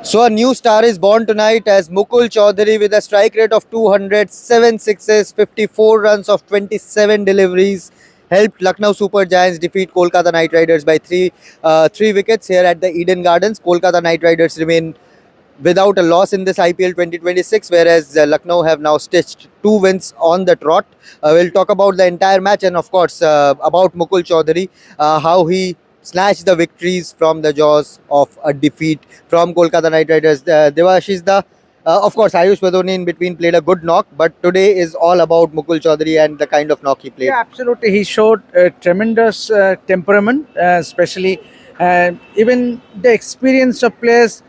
So a new star is born tonight as Mukul Choudhary with a strike rate of 200, 7 sixes, 54 runs of 27 deliveries, helped Lucknow Super Giants defeat Kolkata Knight Riders by three wickets here at the Eden Gardens. Kolkata Knight Riders remain without a loss in this IPL 2026, whereas Lucknow have now stitched two wins on the trot. We'll talk about the entire match and, of course, about Mukul Choudhary, how he snatched the victories from the jaws of a defeat from Kolkata Knight Riders. Devashish, of course, Ayush Vadoni in between played a good knock, but today is all about Mukul Choudhary and the kind of knock he played. Yeah, absolutely. He showed tremendous temperament, especially even the experience of players.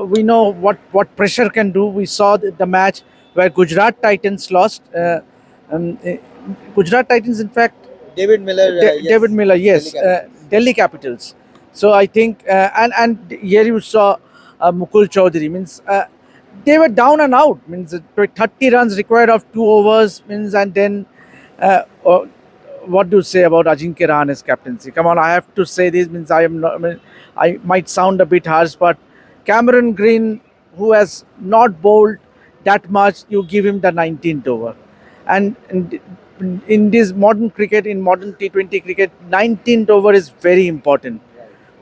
We know what pressure can do. We saw the match where Gujarat Titans lost. Um, uh, Gujarat Titans, in fact, David Miller, David yes, Miller, Delhi yes, Capitals. Delhi Capitals. So I think, and here you saw Mukul Choudhary means. They were down and out means 30 runs required of 2 overs means and then uh, uh, what do you say about Ajinkya Rahane's captaincy? Come on, I have to say this means I am not. I, mean, I might sound a bit harsh, but Cameron Green, who has not bowled that much, you give him the 19th over, and in this modern cricket, in modern T20 cricket, 19th over is very important.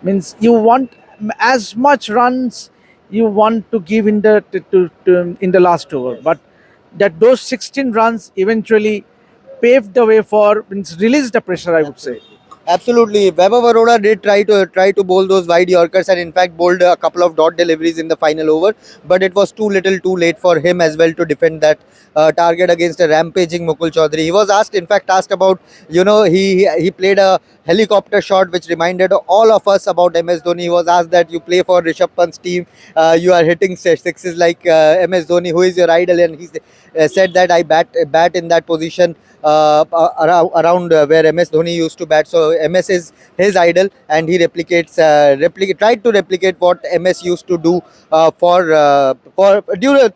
Means you want as much runs you want to give in the in the last over, but that those 16 runs eventually paved the way for means release the pressure, I would say. Absolutely. Absolutely. Weber Varora did try to bowl those wide Yorkers and in fact bowled a couple of dot deliveries in the final over, but it was too little too late for him as well to defend that target against a rampaging Mukul Choudhary. He was asked, in fact, asked about, he played a helicopter shot which reminded all of us about MS Dhoni. He was asked that you play for Rishabh Pant's team, you are hitting sixes like MS Dhoni, who is your idol, and he said that I bat in that position around where MS Dhoni used to bat. So MS is his idol, and he tried to replicate what MS used to do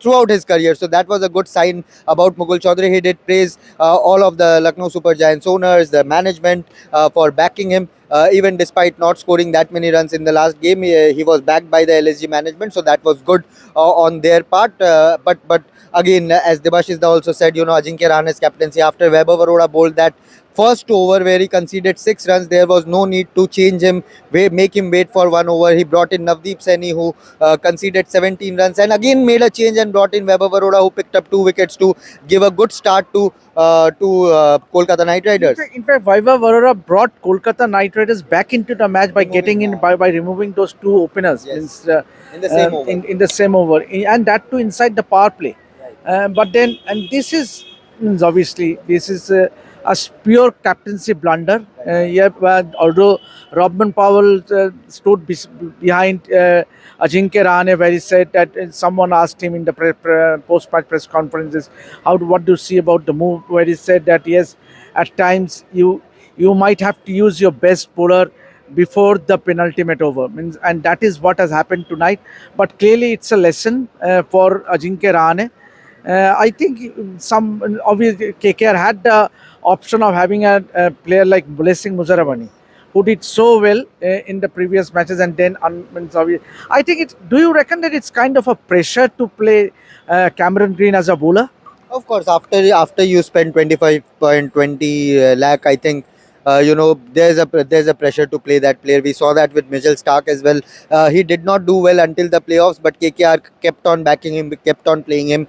throughout his career. So that was a good sign about Mukul Choudhary. He did praise all of the Lucknow Super Giants owners, the management for backing him. Even despite not scoring that many runs in the last game, he was backed by the LSG management, so that was good on their part. But again, as Debashis also said, Ajinkya Rahane's captaincy after Weber Varora bowled that first over where he conceded 6 runs, there was no need to change him, make him wait for 1 over. He brought in Navdeep Saini, who conceded 17 runs, and again made a change and brought in Weber Varora, who picked up 2 wickets to give a good start to Kolkata Knight Riders. In fact, Vaibhav Varora brought Kolkata Knight Riders back into the match by Removing, getting in by removing those two openers yes, in the same over. in the same over, and that too inside the power play. Right. But then, and this is means obviously this is a pure captaincy blunder. Yeah, although Robin Powell stood behind Ajinkya Rahane, where he said that someone asked him in the post-match press conferences, what do you see about the move? Where he said that yes, at times you might have to use your best bowler before the penultimate over means, and that is what has happened tonight. But clearly, it's a lesson for Ajinkya Rahane. I think some obviously KKR had the option of having a player like Blessing Muzarabani, who did so well in the previous matches, and then I think it's. Do you reckon that it's kind of a pressure to play Cameron Green as a bowler? Of course, after you spend 25.20 lakh, I think there's a pressure to play that player. We saw that with Mitchell Stark as well. He did not do well until the playoffs, but KKR kept on backing him, kept on playing him,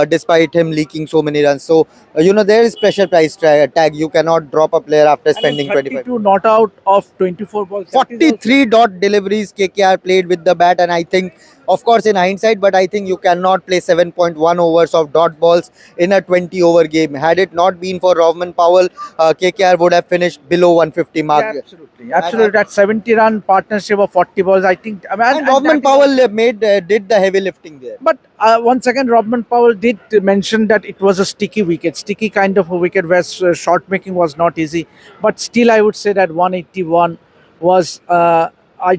despite him leaking so many runs. So there is pressure price tag. You cannot drop a player after And in spending 25. 32 not out of 24 balls. That is also 43 dot deliveries KKR played with the bat, and I think, of course, in hindsight, but I think you cannot play 7.1 overs of dot balls in a 20 over game. Had it not been for Rovman Powell, KKR would have finished below 150 mark. yeah, absolutely. That 70-run partnership of 40 balls, I think. I mean, And Rovman Powell did the heavy lifting there. But once again, Robin Powell did mention that it was a sticky kind of a wicket where shot making was not easy. But still, I would say that 181 was, I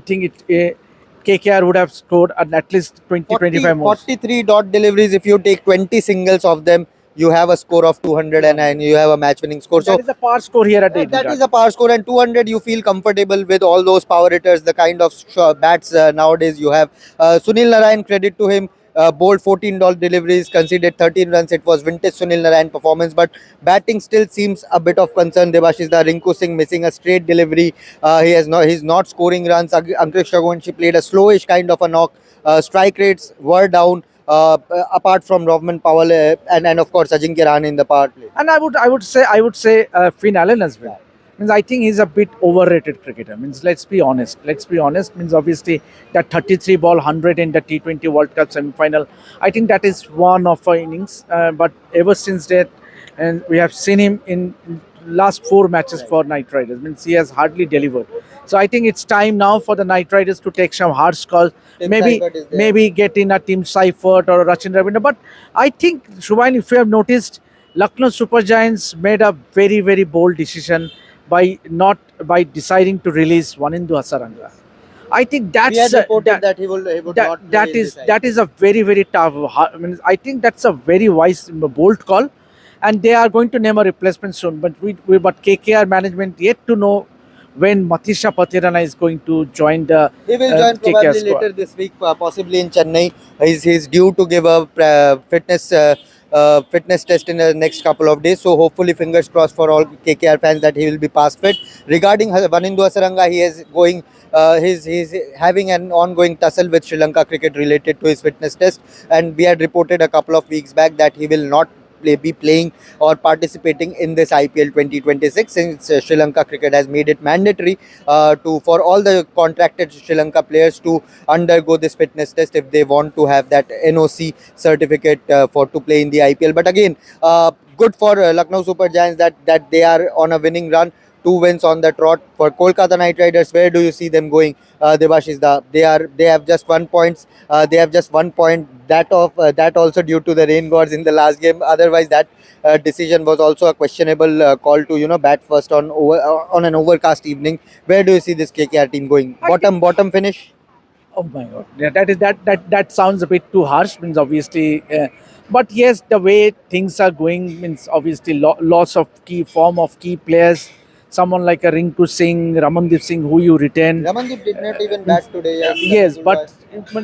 think KKR would have scored at least 20, 40, 25 more. 43 dot deliveries. If you take 20 singles of them, you have a score of 200 and you have a match winning score. That is the par score here at the Eden That is Garden. a power score, and 200 you feel comfortable with all those power hitters, the kind of bats nowadays you have. Sunil Narayan, credit to him, bowled 14 deliveries, conceded 13 runs. It was vintage Sunil Narayan performance, but batting still seems a bit of concern. Debashish, the Rinku Singh missing a straight delivery. He's not scoring runs. Ankush Raghuvanshi played a slowish kind of a knock. Strike rates were down. Apart from Rovman Powell and of course Ajinkya Rahane in the power play. And I would say Finn Allen as well. Means I think he's a bit overrated cricketer. Means let's be honest. Let's be honest. Means obviously that 33 ball 100 in the T20 World Cup semi-final. I think that is one of our innings. But ever since that, and we have seen him in last 4 matches for Knight Riders. Means he has hardly delivered. So I think it's time now for the Knight Riders to take some hard calls. Tim Maybe Seifert is there. maybe get in a Team Seifert or a Rachin Ravindra. But I think Shubhain, if you have noticed, Lucknow Super Giants made a very, very bold decision by deciding to release Vanindu Hasaranga. I think that's We had reported that he would not that release is this that is a very, very tough. I mean, I think that's a very wise, bold call, and they are going to name a replacement soon. But but KKR management yet to know when Matisha Patirana is going to join the He will join KKR probably squad. later this week, possibly in Chennai. He's due to give a fitness test in the next couple of days. So hopefully, fingers crossed for all KKR fans that he will be past fit. Regarding Vanindu Hasaranga, he is going. He's having an ongoing tussle with Sri Lanka cricket related to his fitness test, and we had reported a couple of weeks back that he will not be playing or participating in this IPL 2026 since Sri Lanka cricket has made it mandatory for all the contracted Sri Lanka players to undergo this fitness test if they want to have that NOC certificate for to play in the IPL. But again, good for Lucknow Super Giants that they are on a winning run. 2 wins on the trot for Kolkata Knight Riders. Where do you see them going? Debashish, they have just 1 point. They have just 1 point. That also due to the rain gods in the last game. Otherwise, that decision was also a questionable call to bat first on an overcast evening. Where do you see this KKR team going? Bottom finish. Oh my God! Yeah, that sounds a bit too harsh. Means obviously, but yes, the way things are going means obviously loss of key form of key players. Someone like a Rinku Singh, Ramandeep Singh, who you retain. Ramandeep did not even Means, bat today. Yes, yes, but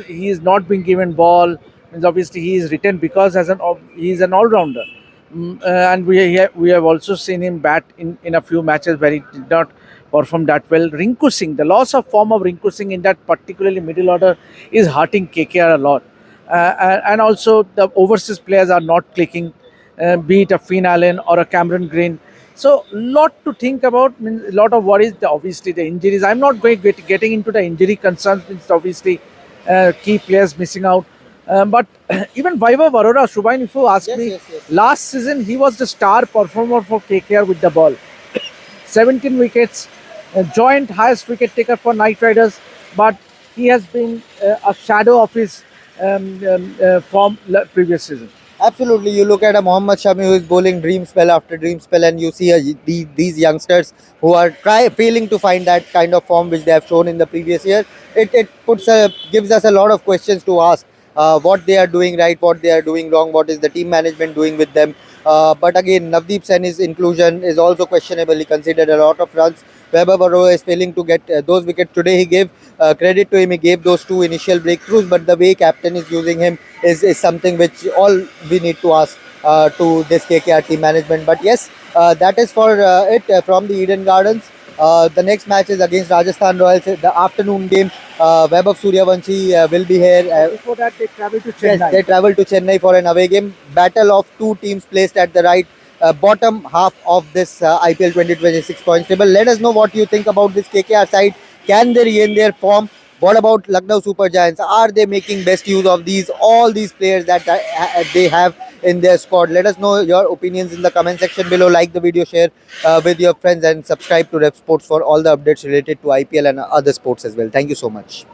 he is not being given ball. Means obviously he is retained because he is an all rounder. And we have also seen him bat in a few matches where he did not perform that well. Rinku Singh, the loss of form of Rinku Singh in that particularly middle order is hurting KKR a lot. And also the overseas players are not clicking, be it a Finn Allen or a Cameron Green. So lot to think about. Means a lot of worries. Obviously the injuries. I'm not getting into the injury concerns. Means obviously key players missing out. But even Vaibhav Arora, Shubhain, if you ask yes, me, yes. last season he was the star performer for KKR with the ball. 17 wickets, joint highest wicket taker for Knight Riders, but he has been a shadow of his form previous season. Absolutely, you look at a Mohammad Shami who is bowling dream spell after dream spell, and you see these youngsters who are failing to find that kind of form which they have shown in the previous year. It gives us a lot of questions to ask. What they are doing right, what they are doing wrong, what is the team management doing with them. But again, Navdeep Saini's inclusion is also questionable. He considered a lot of runs. Weber Barrow is failing to get those wickets today. He gave credit to him. He gave those 2 initial breakthroughs, but the way captain is using him is something which all we need to ask to this KKR team management. But yes, that is for it from the Eden Gardens. The next match is against Rajasthan Royals, the afternoon game. Vaibhav Suryavanshi will be here. Before that, they travel to Yes, Chennai. they travel to Chennai for an away game. Battle of two teams placed at the right bottom half of this IPL 2026 points table. Let us know what you think about this KKR side. Can they regain their form? What about Lucknow Super Giants? Are they making best use of all these players that they have in their squad? Let us know your opinions in the comment section below. Like the video, share with your friends, and subscribe to Revsportz for all the updates related to IPL and other sports as well. Thank you so much.